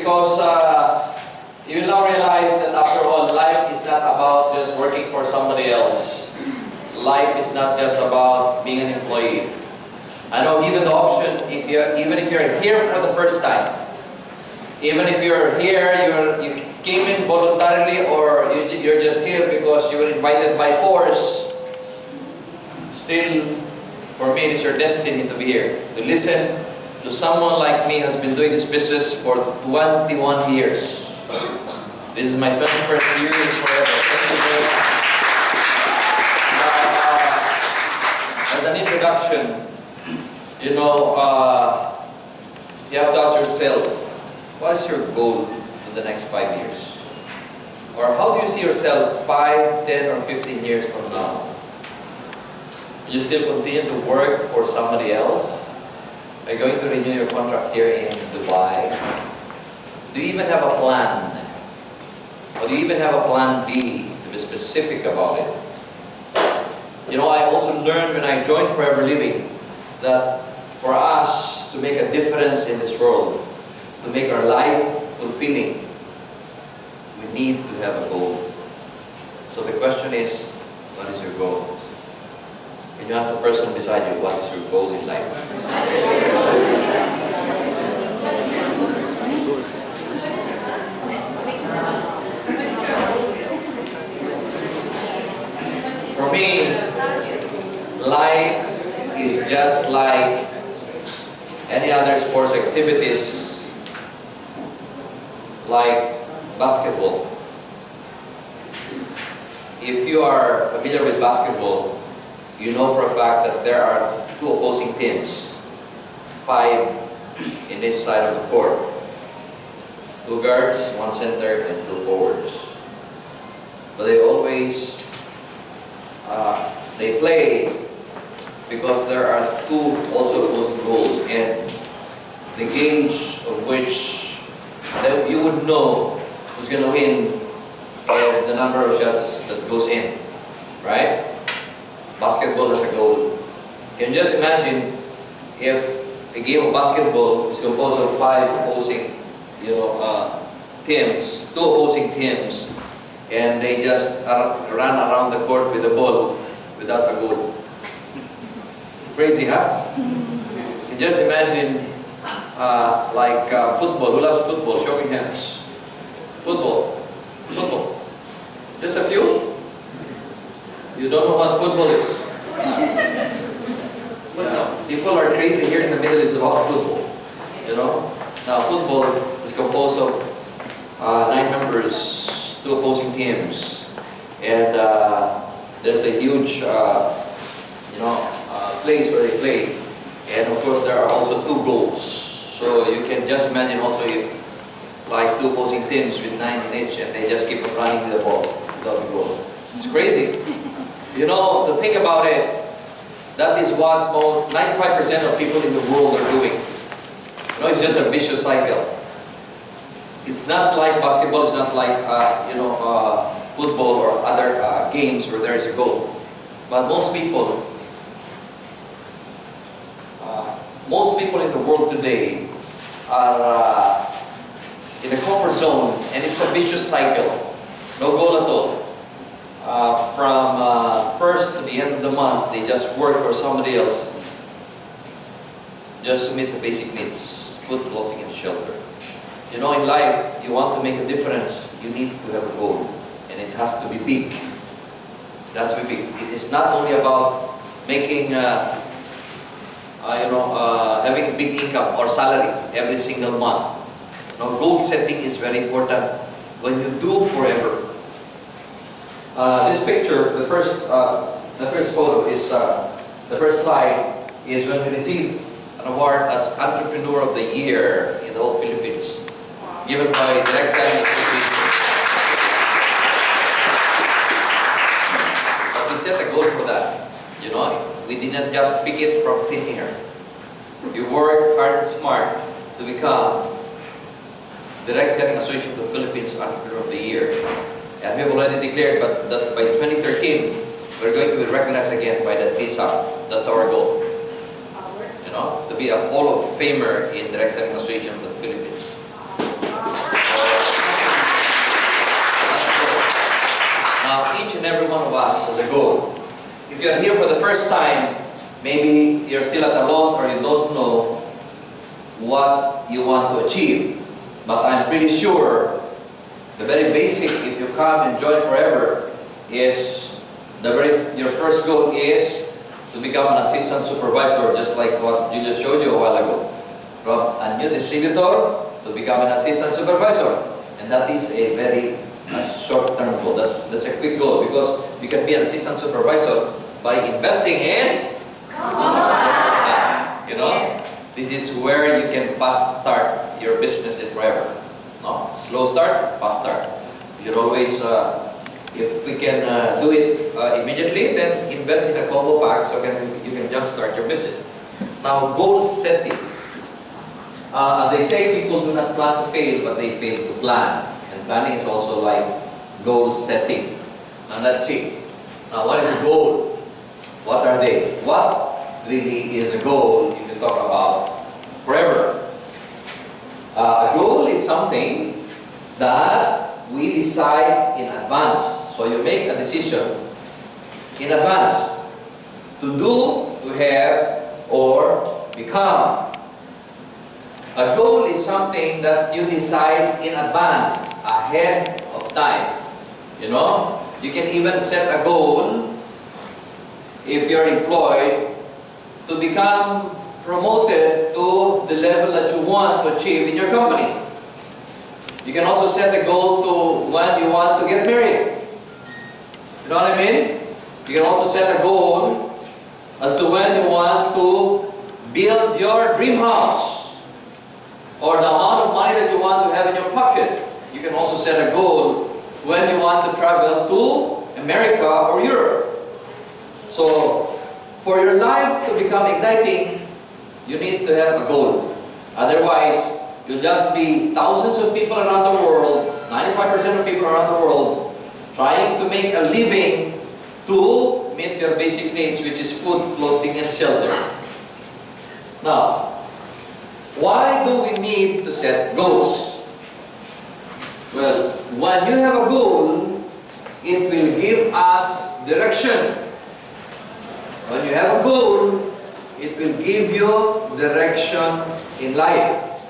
because you will now realize that after all, life is not about just working for somebody else. Life is not just about being an employee. I know given the option, even if you're here for the first time, even if you're here, you came in voluntarily, or you're just here because you were invited by force, still, for me, it is your destiny to be here, to listen to someone like me who has been doing this business for 21 years. This is my 21st year, it's forever. Thank you very much. As an introduction, you know, you have to ask yourself, what is your goal in the next 5 years? Or how do you see yourself 5, 10, or 15 years from now? You still continue to work for somebody else? Are you going to renew your contract here in Dubai? Do you even have a plan? Or do you even have a plan B, to be specific about it? You know, I also learned when I joined Forever Living that for us to make a difference in this world, to make our life fulfilling, we need to have a goal. So the question is, what is your goal? Can you ask the person beside you, what is your goal in life? For me, life is just like any other sports activities, like basketball. If you are familiar with basketball, you know for a fact that there are 2 opposing teams, 5 in each side of the court. 2 guards, 1 center, and 2 forwards. But they always they play because there are 2 also opposing goals, and the gauge of which that you would know who's going to win is the number of shots that goes in, right? Basketball has a goal. You can just imagine if a game of basketball is composed of 5 opposing, teams, 2 opposing teams, and they just run around the court with the ball without a goal. Crazy, huh? You can just imagine football. Who loves football? Show me hands. Football. Football. Just a few? You don't know what football is? People are crazy here in the Middle East about football. You know? Now, football is composed of 9 members, 2 opposing teams, and there's a huge, place where they play, and of course there are also 2 goals. So you can just imagine also if, like 2 opposing teams with 9 in each, and they just keep running with the ball without the goal. It's crazy. You know, the thing about it, that is what 95% of people in the world are doing. You know, it's just a vicious cycle. It's not like basketball, it's not like, football or other games where there is a goal. But most people in the world today are in a comfort zone, and it's a vicious cycle. No goal at all. From first to the end of the month, they just work for somebody else just to meet the basic needs, food, clothing, and shelter. You know, in life, you want to make a difference, you need to have a goal, and it has to be big. It has to be big. It is not only about making, having a big income or salary every single month. No, goal setting is very important when you do forever. This picture, the first photo is, the first slide is when we received an award as Entrepreneur of the Year in the whole Philippines, given by Direct Selling Association. But we set a goal for that. You know, we didn't just pick it from thin air. We worked hard and smart to become Direct Selling Association of the Philippines Entrepreneur of the Year. And we have already declared that by 2013, we're going to be recognized again by the TISA. That's our goal. You know, to be a Hall of Famer in Direct Selling Association of the Philippines. Now, each and every one of us has a goal. If you're here for the first time, maybe you're still at a loss or you don't know what you want to achieve. But I'm pretty sure the very basic, if you come and join forever, is your first goal is to become an assistant supervisor, just like what Julius showed you a while ago. From a new distributor to become an assistant supervisor. And that is a very short-term goal. That's a quick goal, because you can be an assistant supervisor by investing in you know, this is where you can fast start your business in forever. No? Slow start, fast start. You should always, if we can do it immediately, then invest in a combo pack so you can jumpstart your business. Now, goal setting. As they say, people do not plan to fail, but they fail to plan. And planning is also like goal setting. Now let's see. Now, what is a goal? What are they? What really is a goal if you talk about forever? A goal is something that we decide in advance. So you make a decision in advance to do, to have, or become. A goal is something that you decide in advance, ahead of time. You know, you can even set a goal if you're employed to become promoted to the level that you want to achieve in your company. You can also set a goal to when you want to get married. You know what I mean? You can also set a goal as to when you want to build your dream house, or the amount of money that you want to have in your pocket. You can also set a goal when you want to travel to America or Europe. So, for your life to become exciting, you need to have a goal. Otherwise, you'll just be thousands of people around the world, 95% of people around the world, trying to make a living to meet your basic needs, which is food, clothing, and shelter. Now, why do we need to set goals? Well, when you have a goal, it will give us direction. When you have a goal, it will give you direction in life.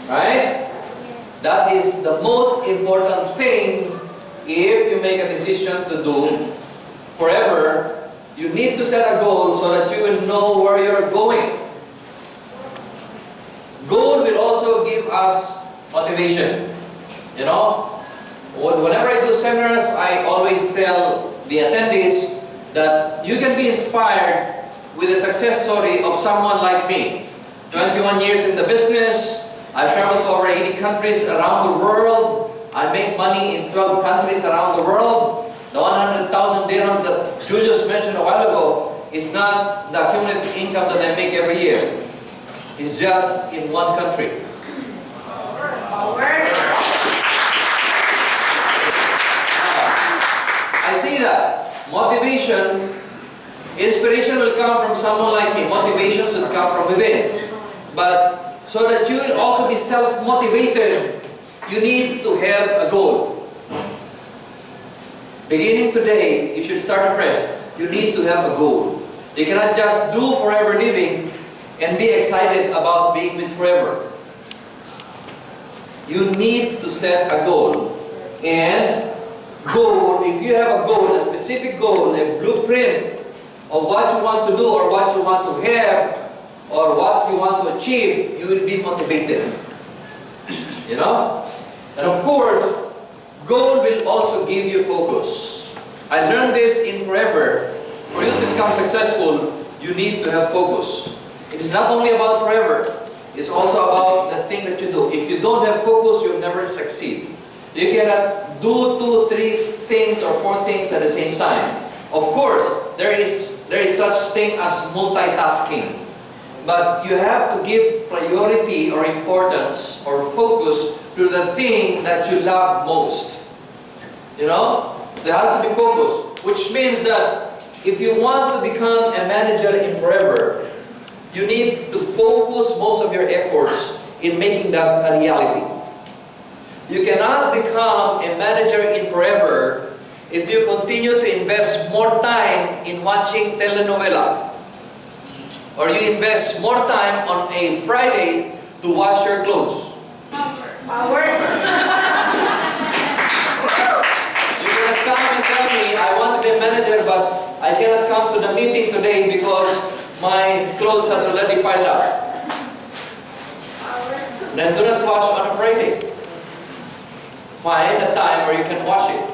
Right? That is the most important thing if you make a decision to do forever. You need to set a goal so that you will know where you're going. Goal will also give us motivation. You know, whenever I do seminars, I always tell the attendees that you can be inspired with a success story of someone like me. 21 years in the business, I've traveled to over 80 countries around the world. I make money in 12 countries around the world. The 100,000 dirhams that Julius mentioned a while ago is not the accumulated income that I make every year. It's just in one country. I see that. Motivation, inspiration will come from someone like me. Motivation should come from within. But so that you will also be self-motivated, you need to have a goal. Beginning today, you should start afresh. You need to have a goal. You cannot just do forever living and be excited about being with forever. You need to set a goal. And goal, if you have a goal, a specific goal, a blueprint of what you want to do or what you want to have or what you want to achieve, you will be motivated. You know? And of course, goal will also give you focus. I learned this in forever. For you to become successful, you need to have focus. It is not only about forever, it's also about the thing that you do. If you don't have focus, you'll never succeed. You cannot do 2, 3 things or 4 things at the same time. Of course, there is such thing as multitasking. But you have to give priority or importance or focus to the thing that you love most. You know? There has to be focus. Which means that if you want to become a manager in forever, you need to focus most of your efforts in making that a reality. You cannot become a manager in forever if you continue to invest more time in watching telenovela, or you invest more time on a Friday to wash your clothes? Power. You cannot come and tell me, I want to be a manager, but I cannot come to the meeting today because my clothes has already piled up. Then do not wash on a Friday. Find a time where you can wash it.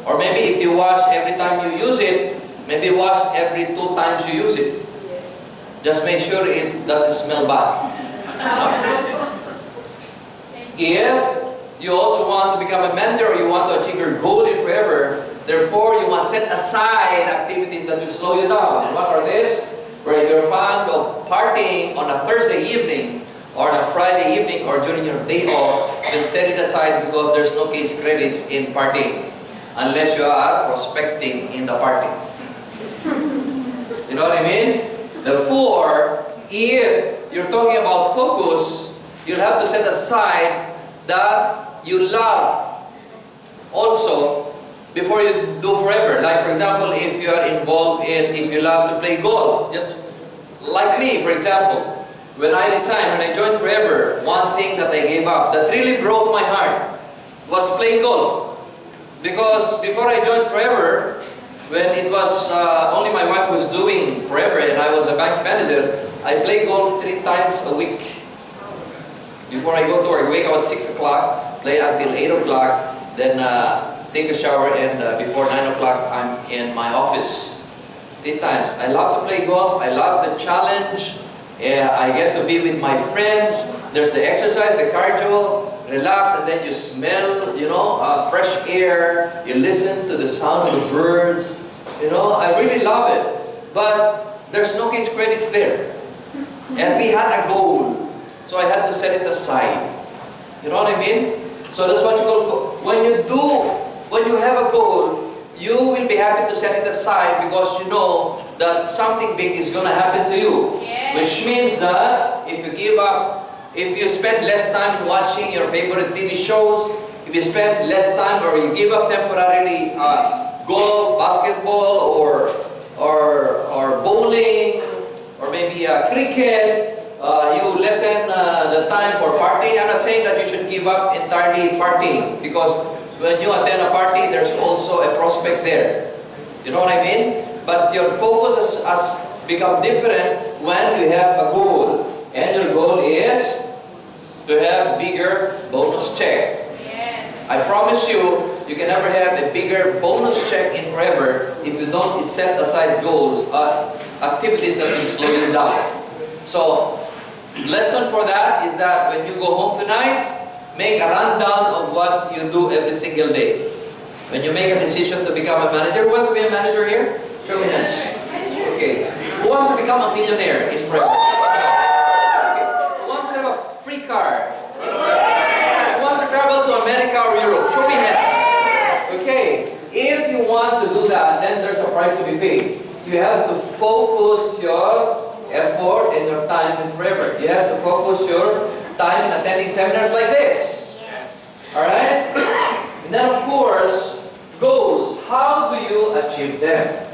Or maybe if you wash every time you use it, maybe wash every 2 times you use it. Just make sure it doesn't smell bad. If you also want to become a manager, or you want to achieve your goal in forever, therefore you must set aside activities that will slow you down. And what are these? Where if you're fond of partying on a Thursday evening, or on a Friday evening, or during your day off, then set it aside because there's no case credits in partying. Unless you are prospecting in the party. You know what I mean? Therefore, if you're talking about focus, you'll have to set aside that you love also before you do forever. Like for example, if you are involved in, if you love to play golf, just like me, for example, when I joined Forever, one thing that I gave up that really broke my heart was playing golf. Because before I joined Forever, when it was only my wife was doing Forever and I was a bank manager, I played golf 3 times a week. Before I go to work, I wake up at 6 o'clock, play until 8 o'clock, then take a shower, and before 9 o'clock, I'm in my office. 3 times. I love to play golf. I love the challenge. I get to be with my friends. There's the exercise, the cardio, relax, and then you smell, fresh air. You listen to the sound of the birds. I really love it. But there's no case credits there. And we had a goal. So I had to set it aside. You know what I mean? So that's what you call, when you have a goal, you will be happy to set it aside because you know that something big is going to happen to you. Yes. Which means that if you give up, if you spend less time in watching your favorite TV shows, if you spend less time or you give up temporarily golf, basketball, or bowling, or maybe cricket, you lessen the time for party. I'm not saying that you should give up entirely partying, because when you attend a party, there's also a prospect there. You know what I mean? But your focus has become different when you have a goal. And your goal is to have bigger bonus check. Yes. I promise you, you can never have a bigger bonus check in Forever if you don't set aside goals, activities that will slow you down. So, lesson for that is that when you go home tonight, make a rundown of what you do every single day. When you make a decision to become a manager, who wants to be a manager here? Show me hands. Okay. Who wants to become a millionaire in Forever? Okay. Who wants to have a free car in Forever? Who wants to travel to America or Europe? Show me hands. Okay. If you want to do that, then there's a price to be paid. You have to focus your effort and your time in Forever. You have to focus your time in attending seminars like this. Yes. Alright? And then of course, goals. How do you achieve them?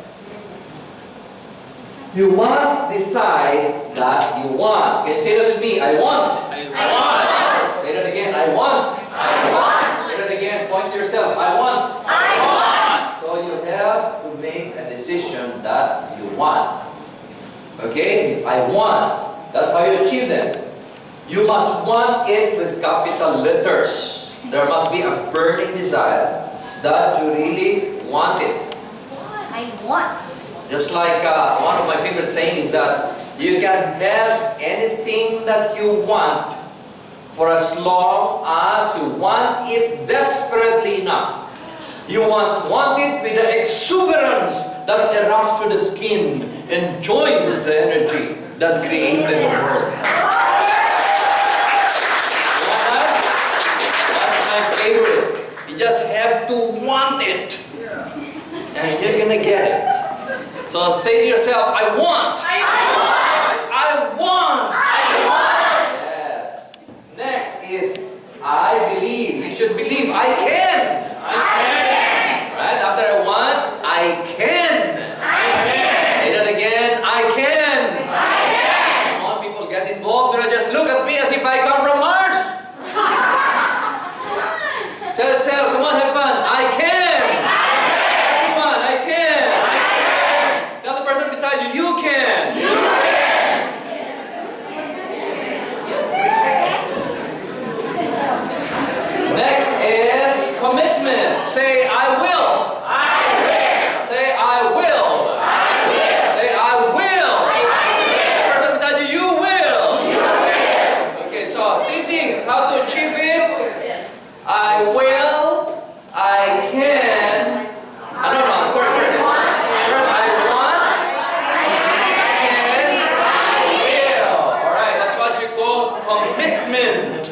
You must decide that you want. Can you say that with me? I want. I want. Say that again. I want. I want. Say that again. Point to yourself. I want. I want. So you have to make a decision that you want. Okay? I want. That's how you achieve them. You must want it with capital letters. There must be a burning desire that you really want it. I want. Just like one of my favorite sayings is that you can have anything that you want for as long as you want it desperately enough. You must want it with the exuberance that erupts through the skin and joins the energy that created the world. That's my favorite. You just have to want it. And you're gonna get it. So say to yourself, I want. I want. I want. I want. Yes. Next is I believe. You should believe. I can. I can. Right? I can. Say that again, I can. Come on, people, get involved. Do not just look at me as if I come from Mars. Tell yourself, come on, have fun. I can. Everyone, I can. Tell the person beside you, you can. Next is commitment. Say, I will. Say, I will. Say, I will. The person beside you, you will. Okay, so 3 things. How to achieve it? I will. I can. No, sorry, first. First, I want. I can. I will. Alright, that's what you call commitment.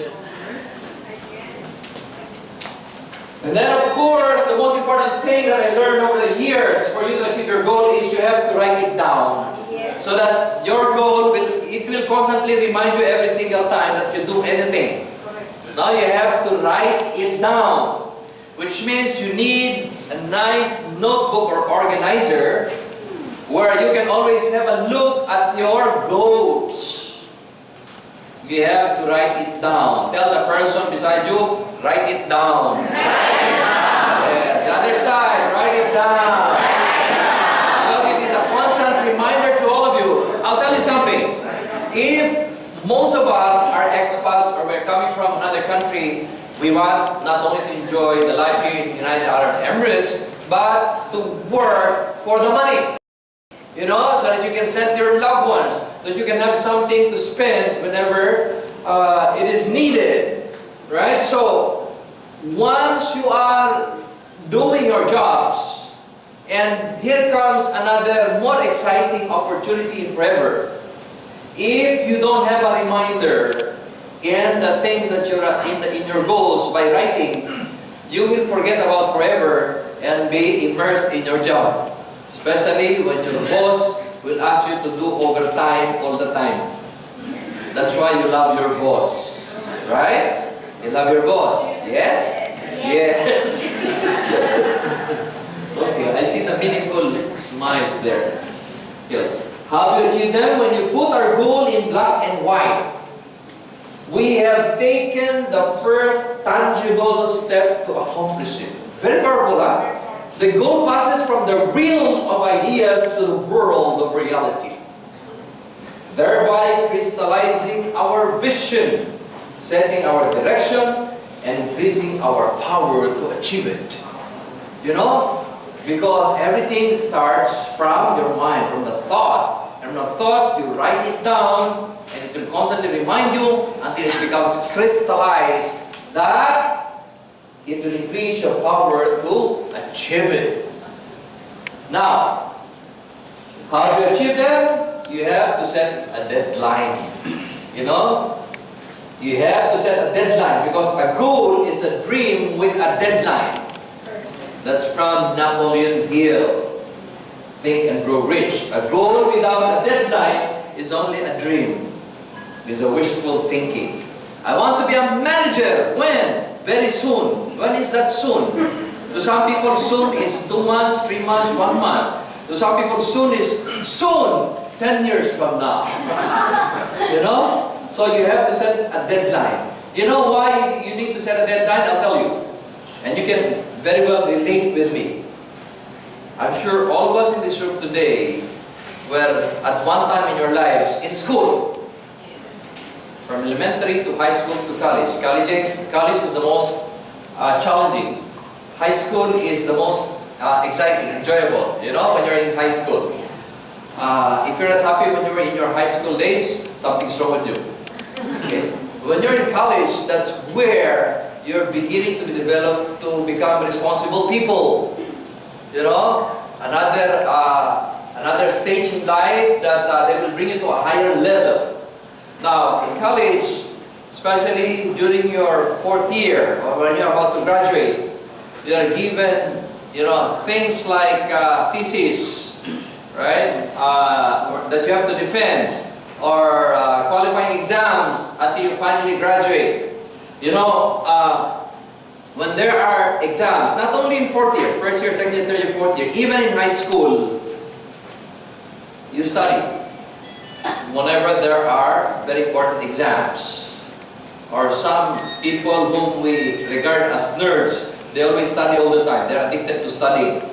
And then, of course, the most important thing that I learned over the years for you to achieve your goal is you have to write it down. So that your goal will constantly remind you every single time that you do anything. Now you have to write it down, which means you need a nice notebook or organizer where you can always have a look at your goals. You have to write it down. Tell the person beside you, write it down. Yeah, the other side, write it down. Because it is a constant reminder to all of you. I'll tell you something. If most of us are expats or we're coming from another country, we want not only to enjoy the life here in the United Arab Emirates, but to work for the money. You know, so that you can send your loved ones, that you can have something to spend whenever it is needed. Right? So, once you are doing your jobs, and here comes another more exciting opportunity in forever. If you don't have a reminder in the things that you're in your goals by writing, you will forget about forever and be immersed in your job. Especially when your boss will ask you to do overtime all the time. That's why you love your boss. Right? You love your boss. Yes? Yes. Okay, I see the meaningful smiles there. Yes. How do you achieve them? When you put our goal in black and white. We have taken the first tangible step to accomplish it. Very powerful, huh? The goal passes from the realm of ideas to the world of reality, thereby crystallizing our vision, setting our direction, and increasing our power to achieve it. You know, because everything starts from your mind, from the thought. And from the thought, you write it down, and it will constantly remind you until it becomes crystallized that it will increase your power to achieve it. Now, how do you achieve them? You have to set a deadline. You know? You have to set a deadline because a goal is a dream with a deadline. That's from Napoleon Hill. Think and Grow Rich. A goal without a deadline is only a dream. It's a wishful thinking. I want to be a manager. When? Very soon. When is that soon? To some people, soon is 2 months, 3 months, 1 month. To some people, soon is soon, 10 years from now. You know? So you have to set a deadline. You know why you need to set a deadline? I'll tell you. And you can very well relate with me. I'm sure all of us in this room today were at one time in your lives in school. From elementary to high school to college. College is the most challenging. High school is the most exciting, enjoyable, you know, when you're in high school. If you're not happy when you were in your high school days, something's wrong with you. Okay? When you're in college, that's where you're beginning to be developed to become responsible people. You know, another stage in life that they will bring you to a higher level. Now, in college, especially during your 4th year or when you're about to graduate, you are given, you know, things like thesis, right? That you have to defend, or qualifying exams until you finally graduate. You know, when there are exams, not only in fourth year, first year, second year, third year, fourth year, even in high school, you study. Whenever there are very important exams, or some people whom we regard as nerds, they always study all the time. They're addicted to studying.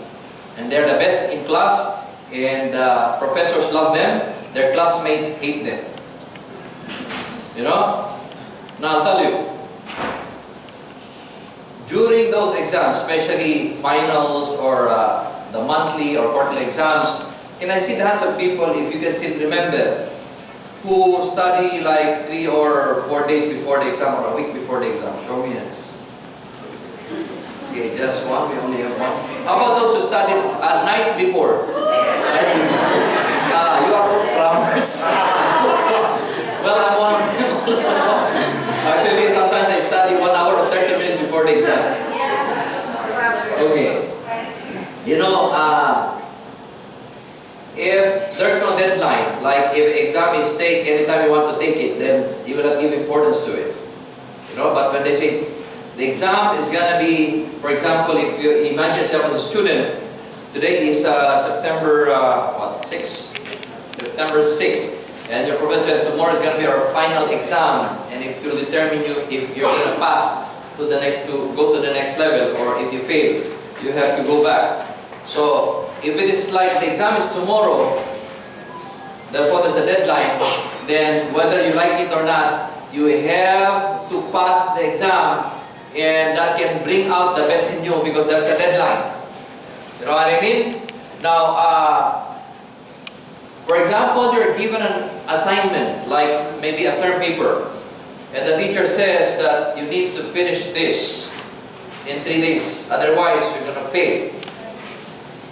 And they're the best in class, and professors love them. Their classmates hate them. You know? Now I'll tell you, during those exams, especially finals or the monthly or quarterly exams, can I see the hands of people, if you can still remember, who study like 3 or 4 days before the exam or a week before the exam? Show me hands. Okay, just one. We only have one. How about those who studied a night before? Night before. You are all crammers. Well, I'm one of them also. Actually, sometimes I study 1 hour or 30 minutes before the exam. Okay. You know, if there's no deadline, like if exam is take anytime you want to take it, then you will not give importance to it. You know, but when they say the exam is gonna be, for example, if you imagine yourself as a student, today is September 6th? September 6th. And your professor said tomorrow is gonna be our final exam, and it will determine you if you're gonna pass to the next, to go to the next level, or if you fail, you have to go back. So if it is like the exam is tomorrow, therefore there's a deadline, then whether you like it or not, you have to pass the exam, and that can bring out the best in you because there's a deadline. You know what I mean? Now, for example, you're given an assignment, like maybe a term paper, and the teacher says that you need to finish this in 3 days, otherwise you're gonna fail.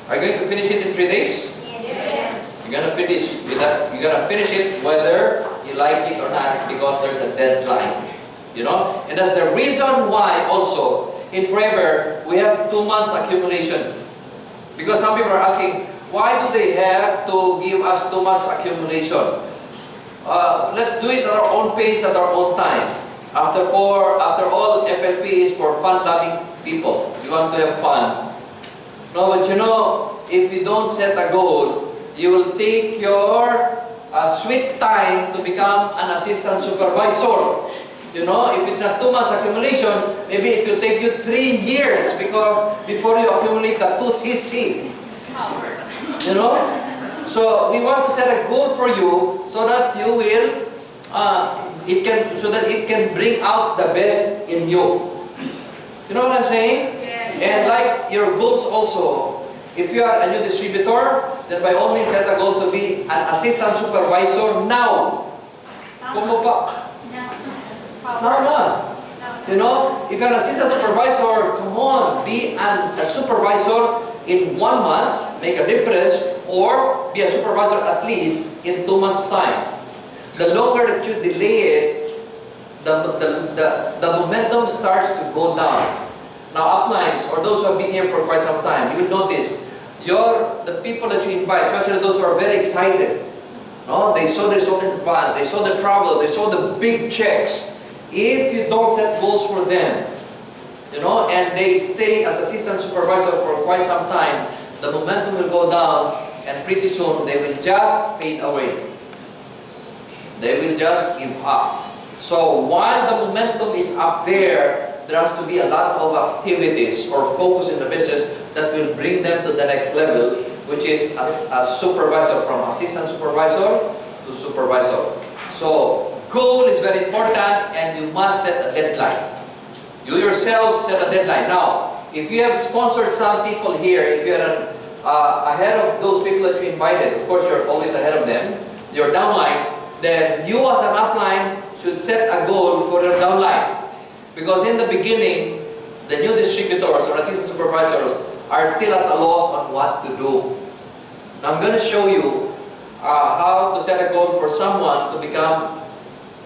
Are you going to finish it in 3 days? Yes. You're gonna finish with that. You're gonna finish it whether you like it or not, because there's a deadline. You know, and that's the reason why also in Forever we have 2 months accumulation. Because some people are asking, why do they have to give us 2 months accumulation? Let's do it at our own pace, at our own time. After all, FLP is for fun-loving people. You want to have fun. No, but you know, if you don't set a goal, you will take your sweet time to become an assistant supervisor. You know, if it's not 2 months accumulation, maybe it will take you 3 years before you accumulate the 2 CC. You know? So we want to set a goal for you so that you will, so that it can bring out the best in you. You know what I'm saying? Yes. And like your goals also, if you are a new distributor, then by all means set a goal to be an assistant supervisor now. Kumupak. No. You know, if you're an assistant supervisor, come on, be a supervisor in 1 month, make a difference, or be a supervisor at least in 2 months' time. The longer that you delay it, the momentum starts to go down. Now, uplines, or those who have been here for quite some time, you will notice, the people that you invite, especially those who are very excited, no? They saw their soul in advance, they saw the travels, they saw the big checks. If you don't set goals for them, you know, and they stay as assistant supervisor for quite some time, the momentum will go down, and pretty soon they will just fade away. They will just give up. So while the momentum is up there has to be a lot of activities or focus in the business that will bring them to the next level, which is a supervisor, from assistant supervisor to supervisor. So goal is very important, and you must set a deadline. You yourself set a deadline. Now, if you have sponsored some people here, if you're ahead of those people that you invited, of course you're always ahead of them, your downlines, then you as an upline should set a goal for your downline. Because in the beginning, the new distributors or assistant supervisors are still at a loss on what to do. Now I'm going to show you how to set a goal for someone to become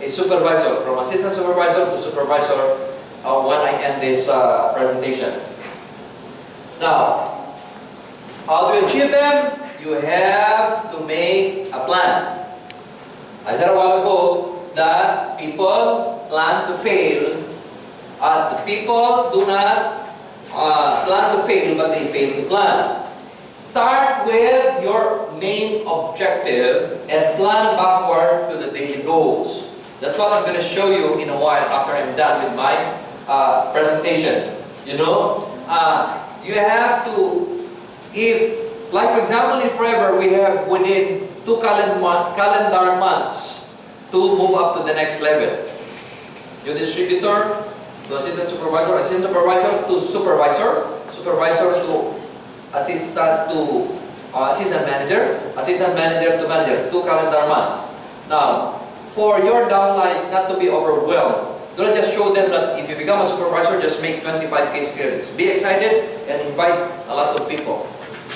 a supervisor, from assistant supervisor to supervisor, when I end this presentation. Now, how do you achieve them? You have to make a plan. I said a while ago that people plan to fail The people do not plan to fail, but they fail to plan. Start with your main objective and plan backward to the daily goals. That's what I'm going to show you in a while after I'm done with my presentation. You know, you have to, like for example in Forever, we have within 2 calendar months to move up to the next level. Your distributor to assistant supervisor to supervisor, supervisor to assistant manager, assistant manager to manager, 2 calendar months. Now, for your downlines not to be overwhelmed, don't just show them that if you become a supervisor, just make 25 case credits. Be excited and invite a lot of people.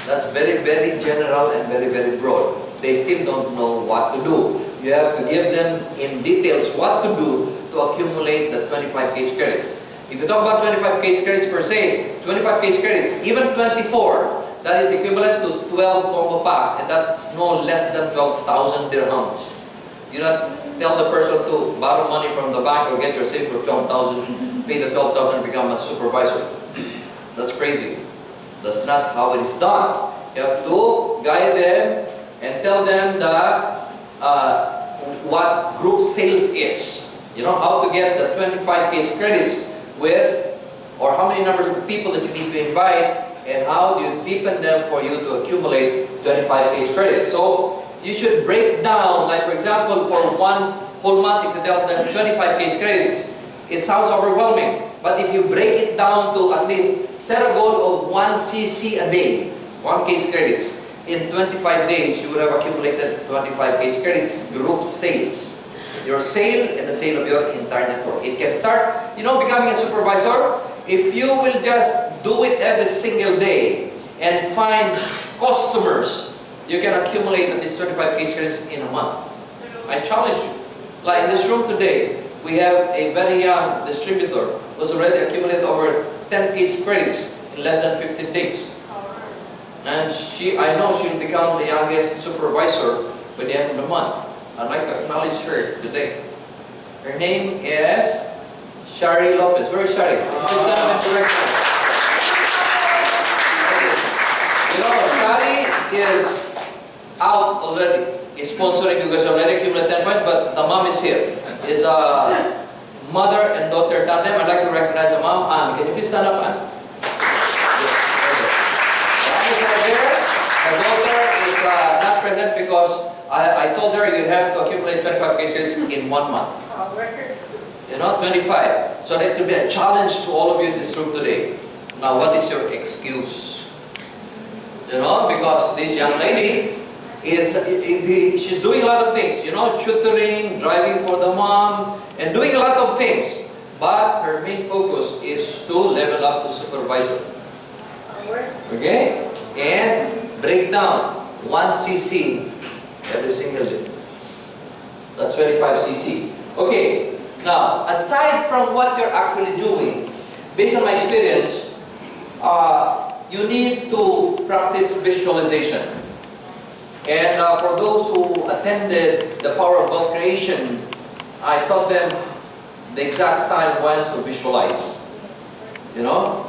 That's very, very general and very, very broad. They still don't know what to do. You have to give them in details what to do to accumulate the 25 case credits. If you talk about 25 case credits per se, 25 case credits, even 24, that is equivalent to 12 combo packs, and that's no less than 12,000 dirhams. You not tell the person to borrow money from the bank or get your safe for 12,000, pay the 12,000 and become a supervisor. That's crazy. That's not how it is done. You have to guide them and tell them that what group sales is. You know, how to get the 25 case credits with, or how many numbers of people that you need to invite, and how do you deepen them for you to accumulate 25 case credits. So you should break down, like for example, for one whole month, if you tell them 25 case credits, it sounds overwhelming. But if you break it down to at least set a goal of 1 cc a day, 1 case credits, in 25 days, you would have accumulated 25 case credits, group sales. Your sale and the sale of your entire network. It can start, you know, becoming a supervisor. If you will just do it every single day and find customers, you can accumulate at least 25 case credits in a month. I challenge you. Like in this room today, we have a very young distributor who's already accumulated over 10 case credits in less than 15 days. And I know she'll become the youngest supervisor by the end of the month. I'd like to acknowledge her today. Her name is Shari Lopez. Where is Shari? Please stand and direct her. You know, Shari is out already. Is sponsoring because already accumulated 10 points, but the mom is here. It's a mother and daughter tandem. I'd like to recognize the mom. Anne, can you please stand up, Anne? The daughter is not present because I told her you have to accumulate 25 cases in 1 month. You know, 25. So that will be a challenge to all of you in this room today. Now, what is your excuse? You know, because this young lady she's doing a lot of things. You know, tutoring, driving for the mom, and doing a lot of things. But her main focus is to level up to supervisor. Okay? And break down 1 cc every single day. That's 25 cc. Okay, now aside from what you're actually doing, based on my experience, you need to practice visualization. And for those who attended the Power of Wealth Creation, I taught them the exact time when to visualize. You know?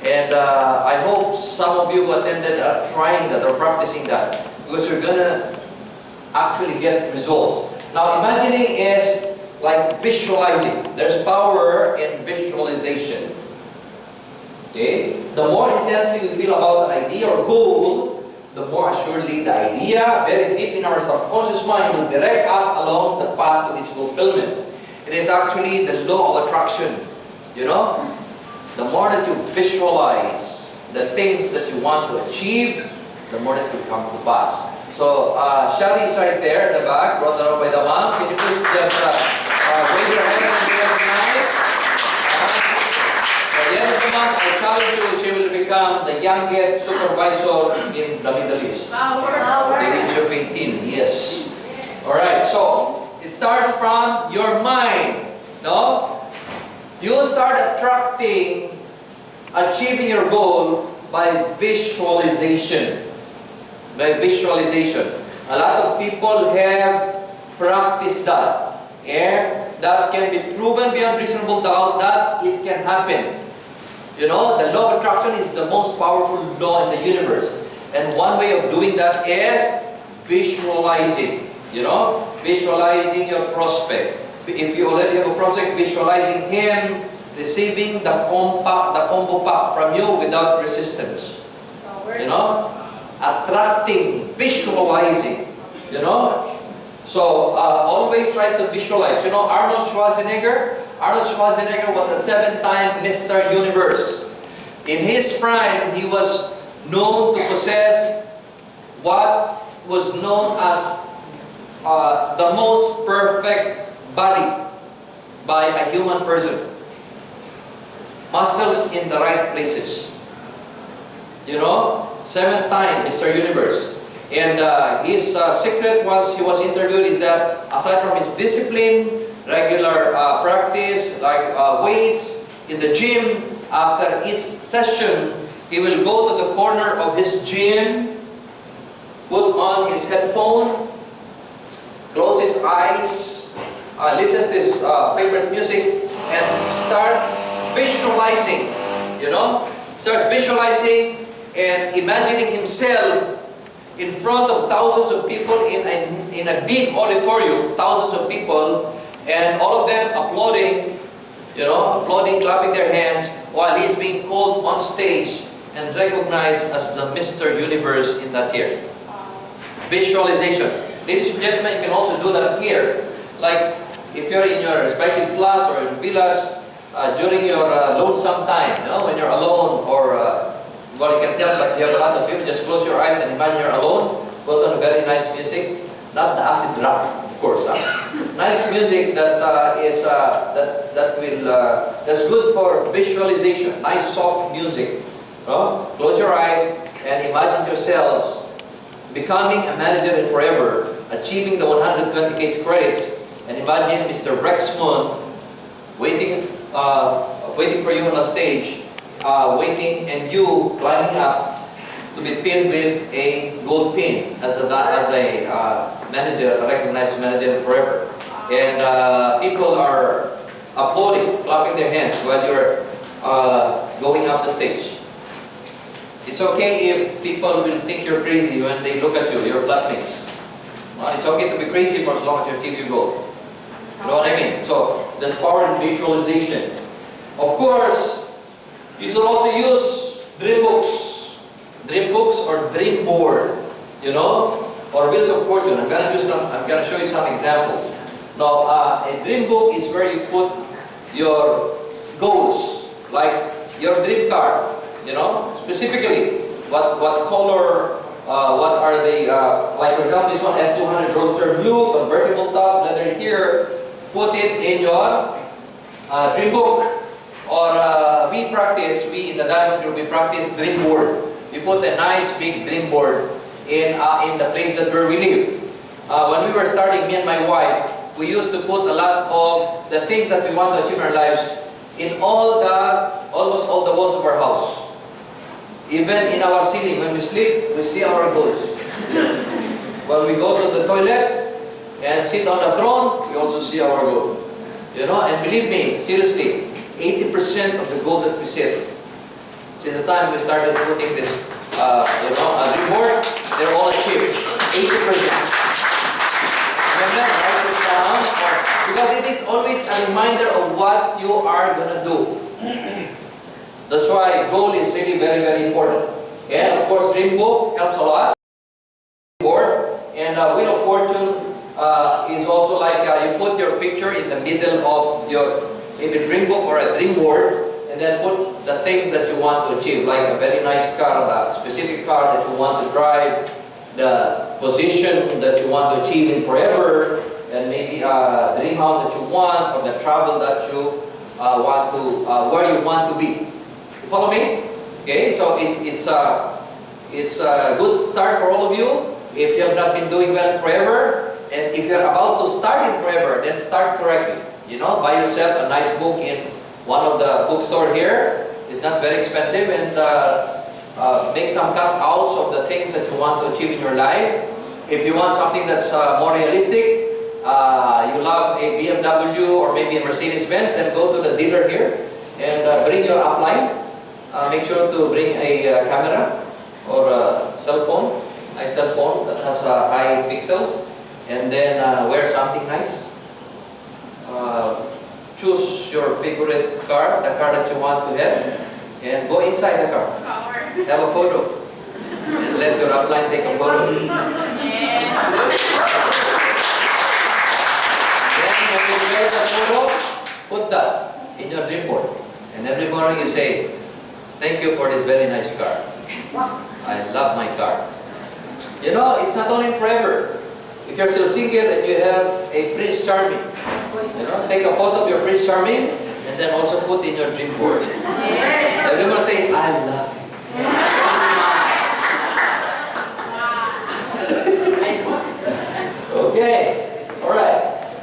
And I hope some of you who attended are trying that or practicing that, because you're gonna actually get results. Now, imagining is like visualizing. There's power in visualization. Okay? The more intensely we feel about the idea or goal, the more assuredly the idea, very deep in our subconscious mind, will direct us along the path to its fulfillment. It is actually the law of attraction. You know? The more that you visualize the things that you want to achieve, the more that will come to pass. So, Shari is right there at the back, brought down by the mom. Can you please just wave your hand and be recognized? By the end of the month, I challenge you, she will become the youngest supervisor in the Middle East. The age of 18, yes. Alright, so, it starts from your mind, no? You start attracting, achieving your goal by visualization. By visualization. A lot of people have practiced that. And that can be proven beyond reasonable doubt that it can happen. You know, the law of attraction is the most powerful law in the universe. And one way of doing that is visualizing. You know, visualizing your prospect. If you already have a prospect, visualizing him receiving the combo pack from you without resistance. You know, attracting, visualizing. You know, so always try to visualize. You know, Arnold Schwarzenegger was a 7-time Mr. Universe. In his prime, he was known to possess what was known as the most perfect body by a human person. Muscles in the right places. You know, 7-time Mr. Universe. And his secret was, he was interviewed, is that aside from his discipline, regular practice, like weights in the gym, after each session, he will go to the corner of his gym, put on his headphone, close his eyes, listen to his favorite music, and start visualizing, you know? Starts visualizing and imagining himself in front of thousands of people in a big auditorium, thousands of people, and all of them applauding, you know, applauding, clapping their hands while he's being called on stage and recognized as the Mr. Universe in that year. Visualization. Ladies and gentlemen, you can also do that here. Like if you're in your respective flats or in villas, during your lonesome time, you know, when you're alone, or well, you can tell, like you have a lot of people, just close your eyes and imagine you're alone, put on very nice music, not the acid rock, of course. Nice music that that's good for visualization. Nice soft music. Close your eyes and imagine yourselves becoming a manager in forever, achieving the 120K credits, and imagine Mr. Rexmond waiting for you on the stage, waiting, and you climbing up to be pinned with a gold pin as a manager, a recognized manager forever. And people are applauding, clapping their hands while you're going up the stage. It's okay if people will think you're crazy when they look at you, your flatmates. It's okay to be crazy for as long as you achieve your goal. You know what I mean? So, there's power in visualization. Of course, you should also use dream books or dream board, you know, or wheels of fortune. I'm gonna show you some examples. Now, a dream book is where you put your goals, like your dream car, you know, specifically what color, what are they, like for example, this one S200 Roadster Blue, convertible top, leather interior. Put it in your dream book. Or we in the Diamond Group, we practice dream board. We put a nice big dream board in the place where we live. When we were starting, me and my wife, we used to put a lot of the things that we want to achieve in our lives in almost all the walls of our house. Even in our ceiling, when we sleep, we see our goals. When we go to the toilet and sit on the throne, we also see our goal. You know, and believe me, seriously, 80% of the goal that we set, since the time we started putting this, reward, they're all achieved. 80%. Remember, write this down, because it is always a reminder of what you are gonna do. That's why goal is really very, very important. And of course, dream book helps a lot. Board and wheel of fortune is also like you put your picture in the middle of your maybe dream book or a dream board, and then put the things that you want to achieve, like a very nice car, the specific car that you want to drive, the position that you want to achieve in forever, and maybe a dream house that you want, or the travel that you want to, where you want to be. You follow me? Okay, so it's a good start for all of you. If you have not been doing well in forever, and if you're about to start in forever, then start correctly. You know, buy yourself a nice book in one of the bookstore here. It's not very expensive, and make some cutouts of the things that you want to achieve in your life. If you want something that's more realistic, you love a BMW or maybe a Mercedes-Benz, then go to the dealer here and bring your upline. Make sure to bring a camera or a cell phone that has high pixels, and then wear something nice. Choose your favorite car, the car that you want to have, and go inside the car. Have a photo. And let your upline take a photo. Then when you wear the photo, put that in your dream board. And every morning you say, "Thank you for this very nice car. I love my car." You know, it's not only forever. If you're still single and you have a Prince Charming, you know, take a photo of your Prince Charming and then also put in your dream board. Everyone say, "I love you." Okay, alright.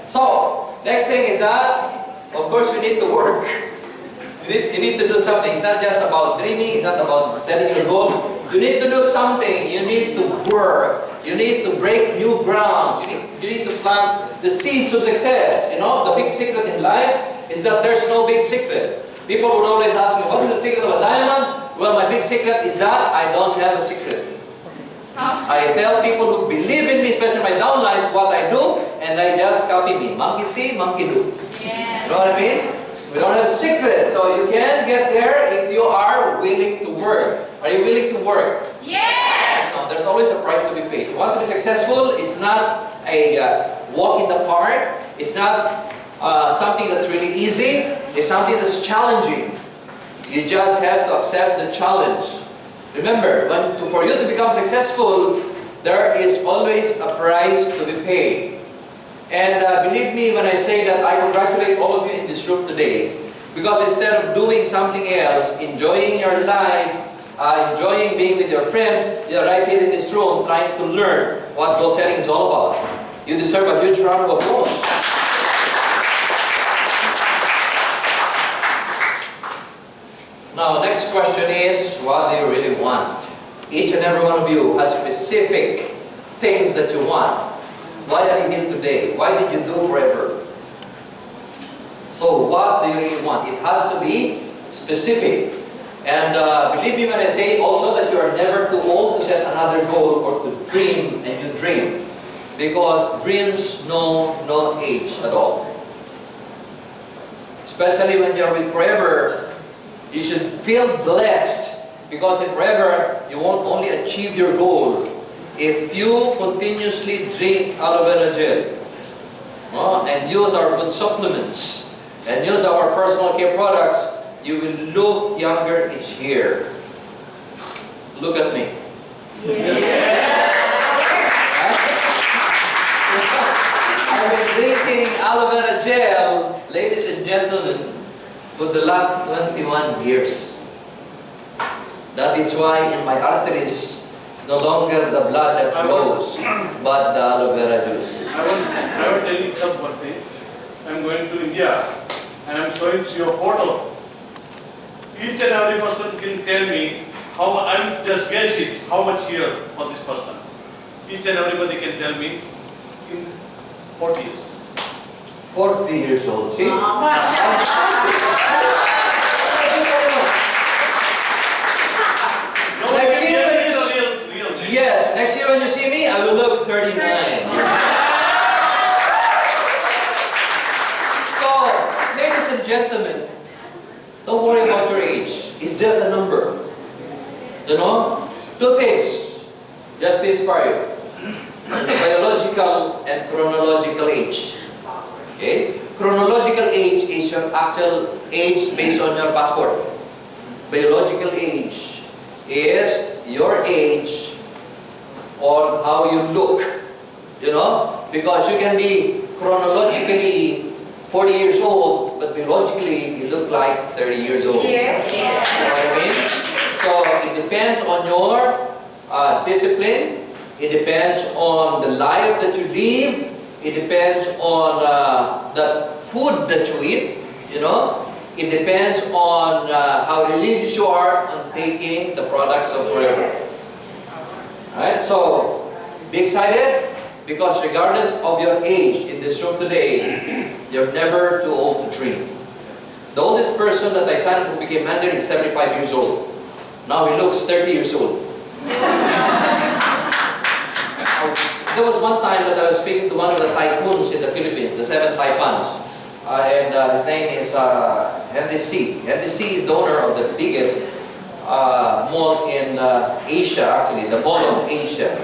So, next thing is that, of course, you need to work. You need to do something. It's not just about dreaming, it's not about setting your goal. You need to do something. You need to work. You need to break new ground. You need to plant the seeds of success. You know, the big secret in life is that there's no big secret. People would always ask me, what is the secret of a diamond? Well, my big secret is that I don't have a secret. I tell people who believe in me, especially my downlines, what I do, and they just copy me. Monkey see, monkey do. Yeah. You know what I mean? We don't have secrets, so you can get there if you are willing to work. Are you willing to work? Yes! No, there's always a price to be paid. You want to be successful, it's not a walk in the park. It's not something that's really easy. It's something that's challenging. You just have to accept the challenge. Remember, for you to become successful, there is always a price to be paid. And believe me when I say that I congratulate all of you in this room today. Because instead of doing something else, enjoying your life, enjoying being with your friends, you're right here in this room trying to learn what goal setting is all about. You deserve a huge round of applause. Now, next question is, what do you really want? Each and every one of you has specific things that you want. Why are you here today? Why did you do forever? So, what do you really want? It has to be specific. And believe me when I say also that you are never too old to set another goal or to dream and you dream. Because dreams know no age at all. Especially when you're with forever, you should feel blessed because in forever, you won't only achieve your goal if you continuously drink aloe vera gel and use our food supplements and use our personal care products, you will look younger each year. Look at me. I've been drinking aloe vera gel, ladies and gentlemen, for the last 21 years. That is why in my arteries, it's no longer the blood that flows, but the aloe vera juice. I will tell you one thing. I'm going to India and I'm showing you a photo. Each and every person can tell me how I'm just guess it, how much year for this person. Each and everybody can tell me in 40 years. 40 years old, see? Next year when you yes, next year when you see me, I will look 39. So, ladies and gentlemen, don't worry about your age. It's just a number. You know? Two things, just to inspire you. It's biological and chronological age. Okay? Chronological age is your actual age based on your passport. Biological age is your age on how you look. You know? Because you can be chronologically 40 years old, but biologically you look like 30 years old. Yeah. You know what I mean? So it depends on your discipline. It depends on the life that you live. It depends on the food that you eat, you know. It depends on how religious you are on taking the products of forever. Alright, so be excited, Because regardless of your age in this room today, you're never too old to dream. The oldest person that I signed who became manager is 75 years old. Now he looks 30 years old. There was one time that I was speaking to one of the tycoons in the Philippines, the 7 taipans. His name is Henry C. Henry C is the owner of the biggest mall in Asia, actually, the Mall of Asia.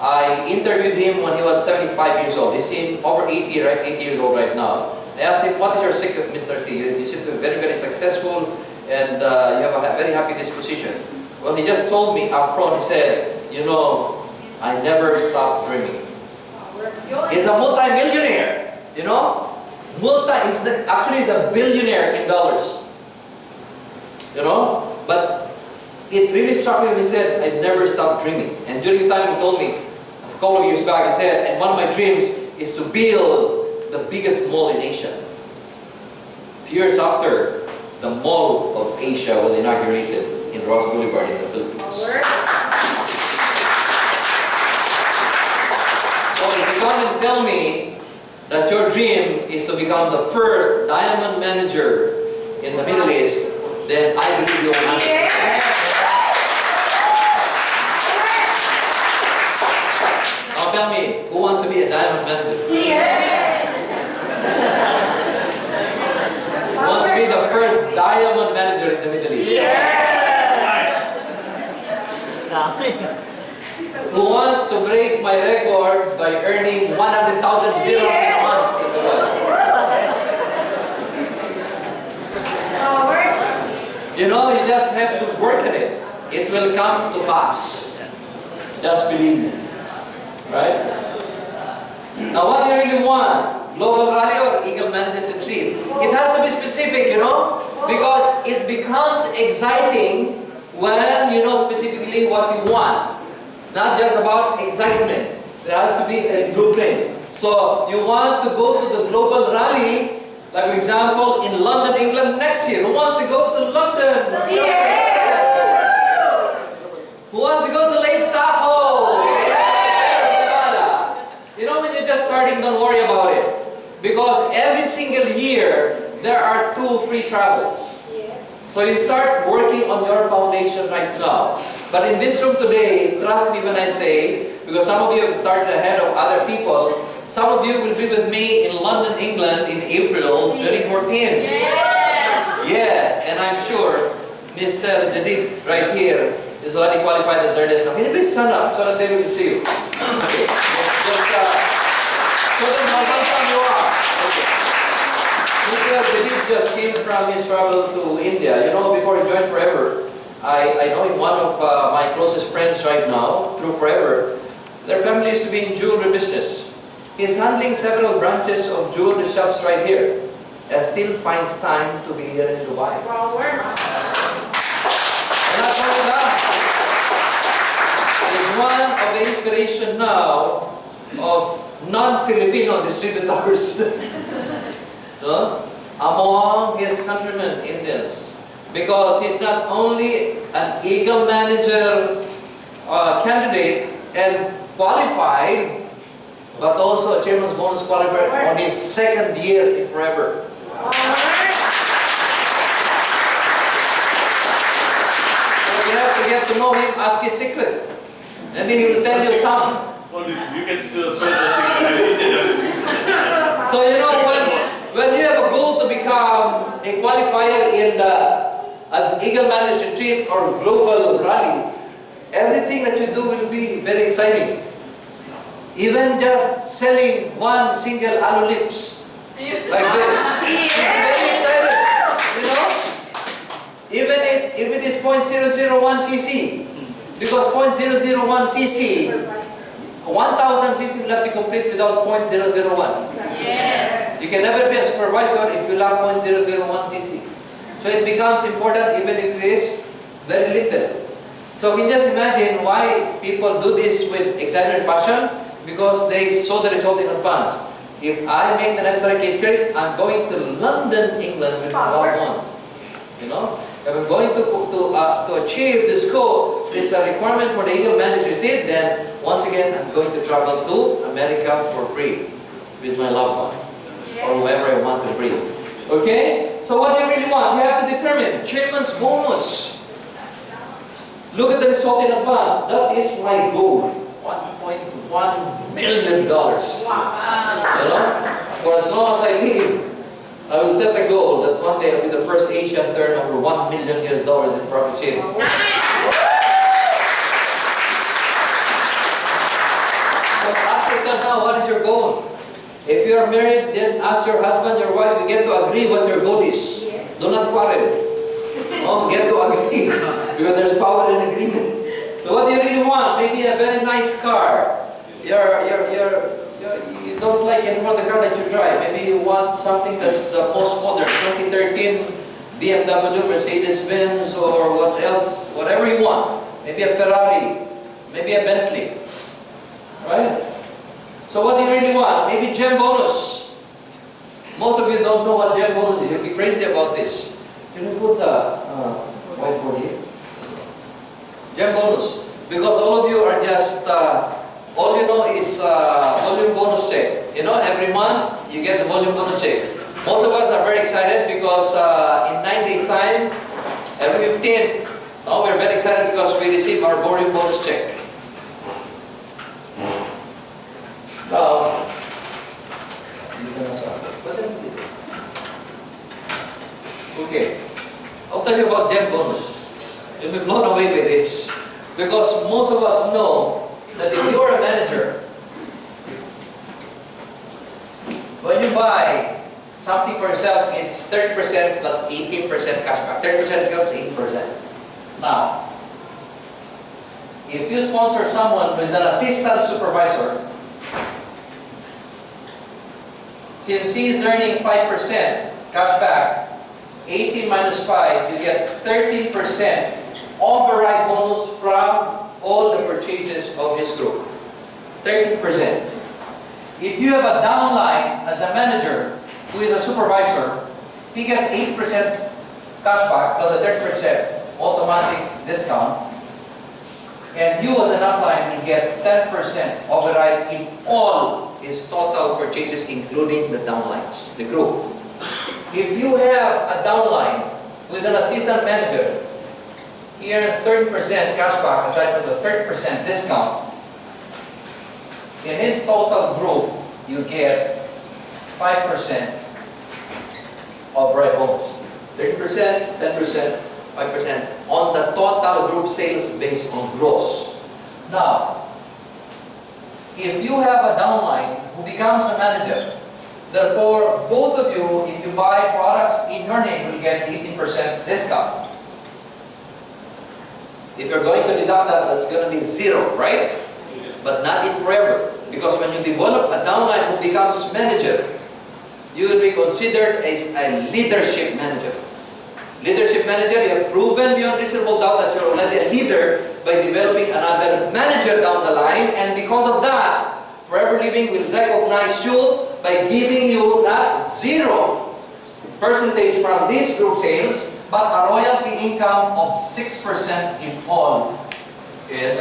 I interviewed him when he was 75 years old. He's over 80 years old right now. I asked him, what is your secret, Mr. C? You seem to be very, very successful and you have a very happy disposition. Well, he just told me up front, he said, you know, I never stop dreaming. He's a multi-millionaire, you know? Actually he's a billionaire in dollars. You know? But it really struck me when he said, I never stopped dreaming. And during the time he told me, a couple of years back, he said, and one of my dreams is to build the biggest mall in Asia. A few years after, the Mall of Asia was inaugurated in Ross Boulevard in the Philippines. So if you come and tell me that your dream is to become the first diamond manager in the Middle East, then I believe you 100%. Now tell me, who wants to be a diamond manager? Who wants to be the first diamond manager in the Middle East? Who wants to break my record by earning 100,000 dirhams in a month in the world? You know, you just have to work at it. It will come to pass. Just believe me. Right? Now what do you really want? Global Rally or Eagle Managers Retreat? It has to be specific, you know, because it becomes exciting when you know specifically what you want. It's not just about excitement. There has to be a blueprint. So you want to go to the Global Rally, like for example, in London, England next year. Who wants to go to London? Who wants to go to Lake Tahoe? You know, when you're just starting, don't worry about it. Because every single year, there are 2 free travels. So you start working on your foundation right now. But in this room today, trust me when I say, because some of you have started ahead of other people, some of you will be with me in London, England in April 2014. Yes, and I'm sure Mr. Jadid right here is already qualified as earnest. Now, can you please stand up so that they will see you? Okay. Just show them how handsome you are. Okay. Mr. Jadid just came from his travel to India. You know, before he joined Forever, I know him, one of my closest friends right now, through Forever. Their family used to be in jewelry business. He's handling several branches of jewelry shops right here and still finds time to be here in Dubai. And not only that, he's one of the inspiration now of non-Filipino distributors no? among his countrymen, Indians. Because he's not only an Eagle Manager candidate and qualified, but also a Chairman's Bonus qualifier on his 2nd year in Forever. So you have to get to know him, ask his secret. Maybe he will tell you some. Only you can still search the secret each and everything. So you know, when you have a goal to become a qualifier in as Eagle Managers Retreat or Global Rally, everything that you do will be very exciting. Even just selling one single alu lips like this, very excited, you know. Even if it is 0.001 cc, because 0.001 cc, 1000 cc will not be complete without 0.001. Yes. You can never be a supervisor if you lack 0.001 cc. So it becomes important even if it is very little. So we can just imagine why people do this with excitement and passion, because they saw the result in advance. If I make the necessary case grades, I'm going to London, England with one. You know, if I'm going to achieve this goal, there's a requirement for the Eagle Managers Retreat, then once again, again, I'm going to travel to America for free with my loved one or whoever I want to bring. Okay? So what do you really want? You have to determine. Chairman's bonus. Look at the result in advance. That is my goal. $1.1 million. You know? For as long as I live, I will set the goal that one day I'll be the first Asian to earn over $1 million in profit sharing. So ask yourself now, what is your goal? If you are married, then ask your husband, your wife, you get to agree what your goal is. Do not quarrel. No, get to agree. Because there's power in agreement. So what do you really want? Maybe a very nice car. You don't like anymore the car that you drive. Maybe you want something that's the most modern, 2013 BMW, Mercedes-Benz, or what else, whatever you want. Maybe a Ferrari, maybe a Bentley. Right? So what do you really want? Maybe gem bonus. Most of you don't know what gem bonus is. You'll be crazy about this. Can you put the whiteboard here? Gem bonus. Because all of you are just, all you know is volume bonus check. You know, every month you get the volume bonus check. Most of us are very excited because in 9 days time, every 15th, now we're very excited because we receive our volume bonus check. Now, okay, I'll tell you about gem bonus. You'll be blown away with this. Because most of us know that if you're a manager, when you buy something for yourself, it's 30% plus 18% cashback. 30% discount to 18%. Now, if you sponsor someone who is an assistant supervisor, since he is earning 5% cashback, 18 minus 5, you get 13% override bonus from all the purchases of his group. 13%. If you have a downline as a manager who is a supervisor, he gets 8% cashback plus a 30% automatic discount. And you as an upline will get 10% override in all his total purchases, including the downlines, the group. If you have a downline who is an assistant manager, he earns 30% cashback aside from the 30% discount. In his total group, you get 5% override bonus. 30%, 10%, 5% on the total group sales based on gross. Now, if you have a downline who becomes a manager, therefore, both of you, if you buy products in your name, will get 18% discount. If you're going to deduct that, that's going to be 0, right? But not in forever. Because when you develop a downline who becomes manager, you will be considered as a leadership manager. Leadership manager, you have proven beyond reasonable doubt that you're already a leader by developing another manager down the line, and because of that, Forever Living will recognize you by giving you not 0% from these group sales, but a royalty income of 6% in all is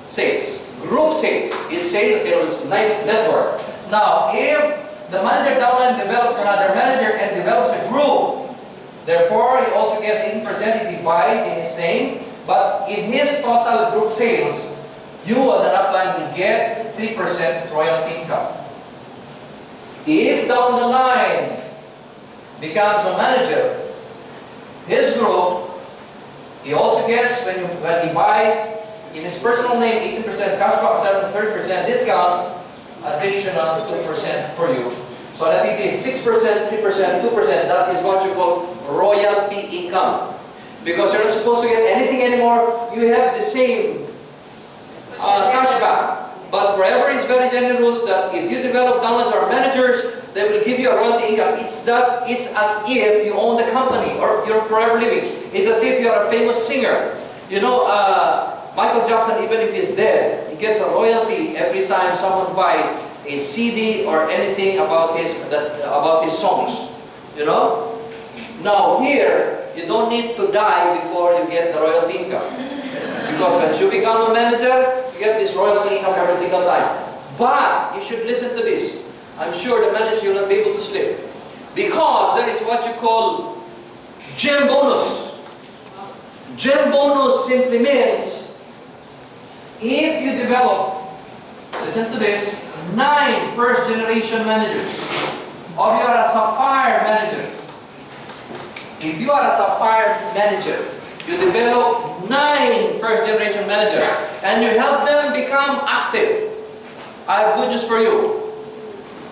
sales. Group sales is sales network. Now, if the manager downline develops another manager and develops a group, therefore he also gets 8% if he buys in his name, but in his total group sales, you as an upline will get 3% royalty income. If down the line becomes a manager, his group, he also gets, when he buys in his personal name, 18% cashback, 30% discount, additional 2% for you. So that it is 6%, 3%, 2%, that is what you call royalty income. Because you're not supposed to get anything anymore, you have the same cashback. But Forever is very generous that if you develop downlines or managers, they will give you a royalty income. It's as if you own the company or you're Forever Living. It's as if you are a famous singer. You know, Michael Jackson, even if he's dead, he gets a royalty every time someone buys a CD or anything about his songs. You know? Now here, you don't need to die before you get the royalty income. Because when you become a manager, you get this royalty income every single time. But you should listen to this. I'm sure the manager will not be able to sleep. Because there is what you call gem bonus. Gem bonus simply means if you develop, listen to this, 9 first-generation managers, or you are a sapphire manager. If you are a sapphire manager, you develop 9 first-generation managers, and you help them become active. I have good news for you.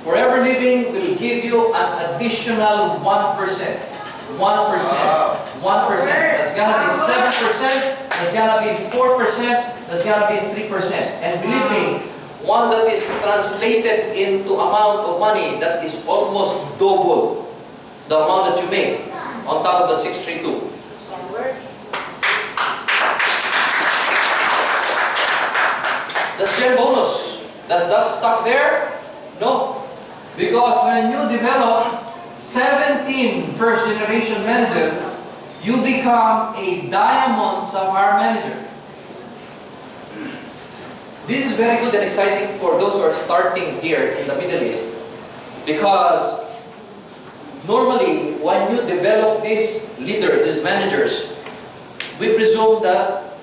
Forever Living will give you an additional 1%. 1%. 1%. That's gonna be 7%. That's gonna be 4%. That's gonna be 3%. And believe me, one that is translated into amount of money that is almost double the amount that you make on top of the 632. That's gem bonus. Does that stop there? No. Because when you develop 17 first-generation managers, you become a diamond sapphire manager. This is very good and exciting for those who are starting here in the Middle East. Because normally, when you develop these leaders, these managers, we presume that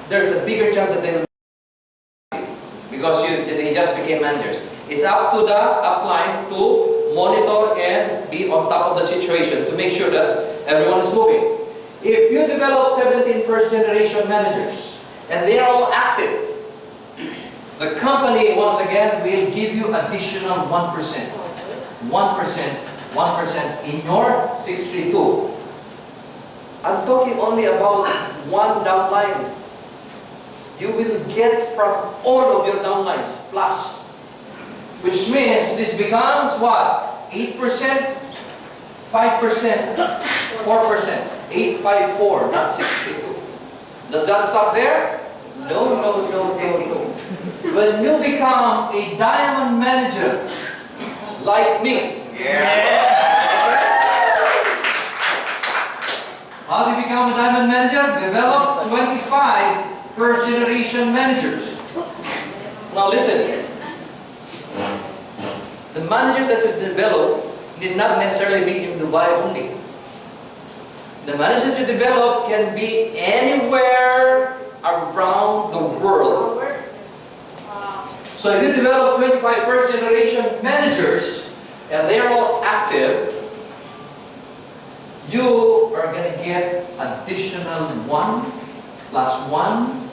there's a bigger chance that they will because they just became managers. It's up to the upline to monitor and be on top of the situation to make sure that everyone is moving. If you develop 17 first-generation managers and they are all active, the company, once again, will give you additional 1%. 1%, 1% in your 632. I'm talking only about one downline. You will get from all of your downlines, plus. Which means this becomes what? 8%, 5%, 4%. 854, not 632. Does that stop there? No, no, no, no, no. When you become a diamond manager, like me. How do you become a diamond manager? Develop 25 first-generation managers. Now listen. The managers that you develop need not necessarily be in Dubai only. The managers you develop can be anywhere around the world. So if you develop 25 first-generation managers and they're all active, you are going to get additional 1 plus 1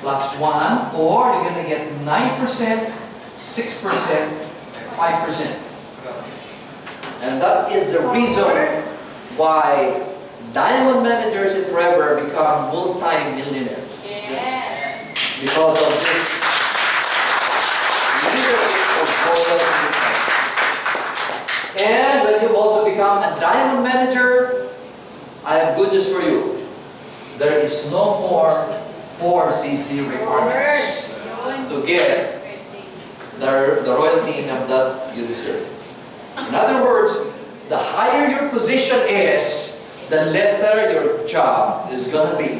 plus 1, or you're going to get 9%, 6%, 5%. And that is the reason why diamond managers in Forever become multi-millionaires. Yes. Because of this leadership of global impact. And when you also become a diamond manager, I have good news for you. There is no more 4cc requirements to get the royalty income that you deserve. In other words, the higher your position is, the lesser your job is going to be.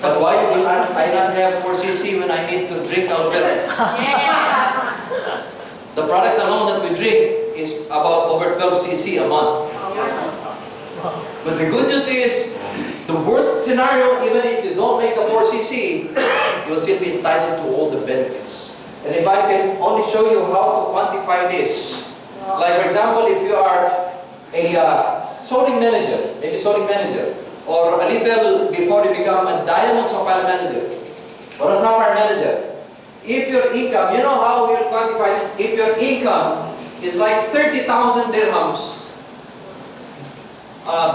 But why will I not have 4cc when I need to drink alcohol? The products alone that we drink is about over 12cc a month. But the good news is, the worst scenario, even if you don't make a 4cc, you will still be entitled to all the benefits. And if I can only show you how to quantify this, like for example, if you are a sorting manager, maybe sorting manager, or a little before you become a diamond sapphire manager, or a sapphire manager, if your income, you know how we'll quantify this, if your income is like 30,000 dirhams,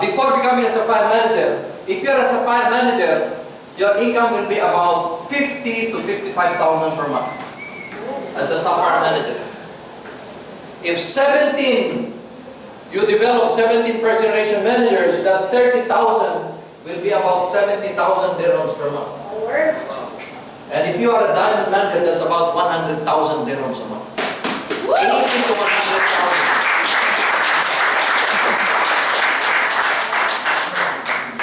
before becoming a sapphire manager, if you're a sapphire manager, your income will be about 50 to 55,000 per month as a sapphire manager. If you develop 17 first-generation managers, that 30,000 will be about 70,000 dirhams per month. And if you are a diamond manager, that's about 100,000 dirhams a month. 80 to 100,000.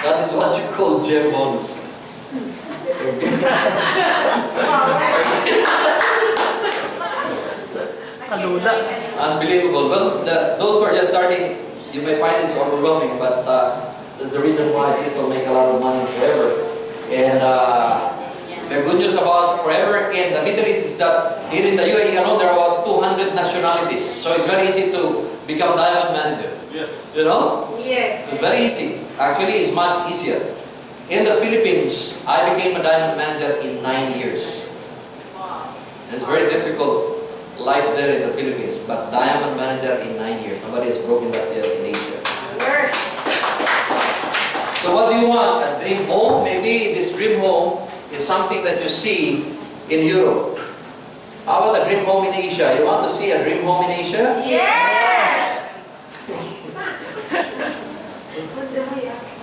That is what you call gem bonus. Unbelievable. Well, those who are just starting, you may find this overwhelming, but that's the reason why people make a lot of money forever. And the good news about forever in the Middle East is that here in the UAE alone, there are about 200 nationalities. So it's very easy to become diamond manager. Yes. You know? Yes. It's very easy. Actually, it's much easier. In the Philippines, I became a diamond manager in 9 years. Wow. It's very difficult life there in the Philippines, but diamond manager in 9 years. Nobody has broken that yet in Asia. Word. So what do you want? A dream home? Maybe this dream home is something that you see in Europe. How about a dream home in Asia? You want to see a dream home in Asia? Yes.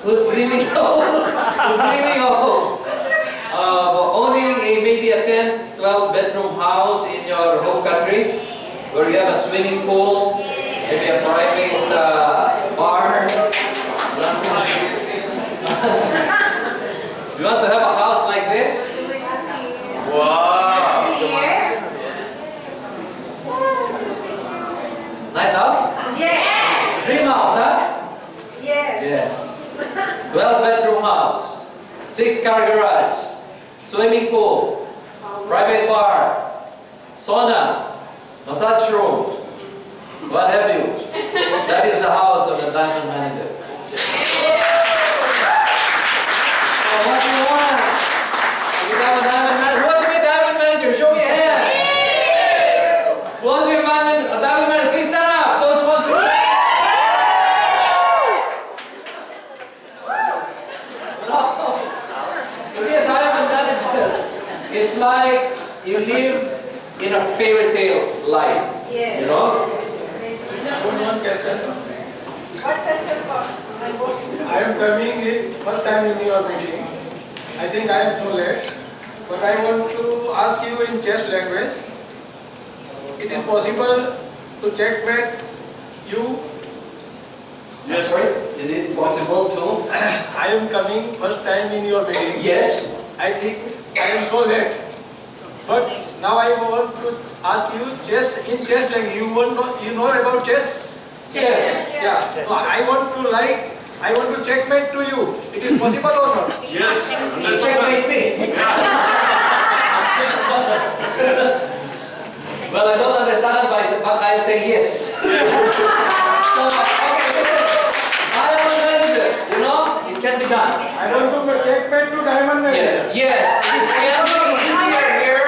Who's dreaming of? Who's dreaming of owning maybe a 10, 12 bedroom house in your home country where you have a swimming pool, maybe a private bar? You want to have a house like this? Wow. Yes. Nice house? Yes. Dream house, huh? Yes. Yes. 12 bedroom house, 6-car garage, swimming pool, private bar, sauna, massage room, what have you. That is the house of the diamond manager. So what do you want? You become a diamond manager. Who wants to be a diamond manager? Show me a hand. Who wants to be a diamond manager? Please stand up. Those who want to. To be a diamond manager, it's like you live in a fairy tale life. Yes. You know? One question. What question for my boss? I am coming in first time in your meeting. I think I am so late, but I want to ask you in chess language. It is possible to checkmate you. Yes. Sorry? Is it possible to? I am coming first time in your meeting. Yes. I think I am so late. But now I want to ask you chess in chess language. You know about chess? Yes. Yeah. So I want to checkmate to you. It is possible or not? Yes. You checkmate me. Well, I don't understand it, but I'll say yes. So, okay, listen. Diamond manager, you know, it can be done. I want to checkmate to diamond manager. Yes, it can be easier here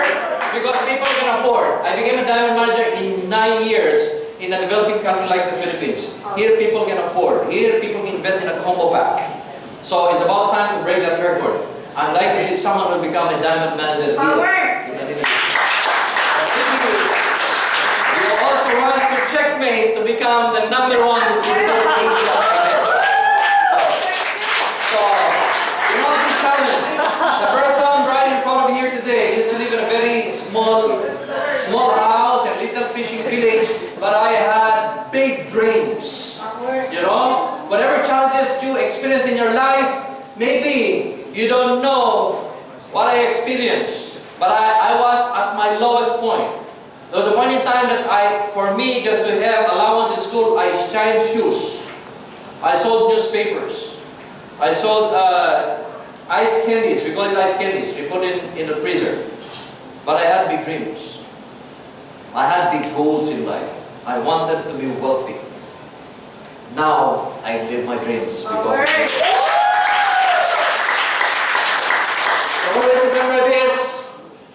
because people can afford. I became a diamond manager in 9 years in a developing country like the Philippines. Here people can afford. Here people can invest in a combo pack. So it's about time to break that record. I'd like to see someone who become a diamond manager here. You also want to checkmate to become the #1 distributor in Asia. So, you know this challenge. The person right in front of you here today used to live in a very small house and little fishing village, but I had big dreams. You know, whatever challenges you experience in your life, maybe you don't know what I experienced, but I was at my lowest point. There was a point in time that for me, just to have allowance in school, I shined shoes. I sold newspapers. I sold ice candies. We call it ice candies. We put it in the freezer. But I had big dreams. I had big goals in life. I wanted to be wealthy. Now I live my dreams because of it. So always remember this: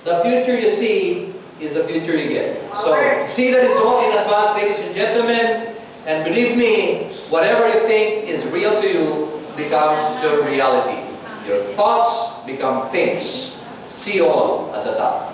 the future you see is the future you get. So see the result in advance, ladies and gentlemen, and believe me, whatever you think is real to you becomes your reality. Your thoughts become things. See you all at the top.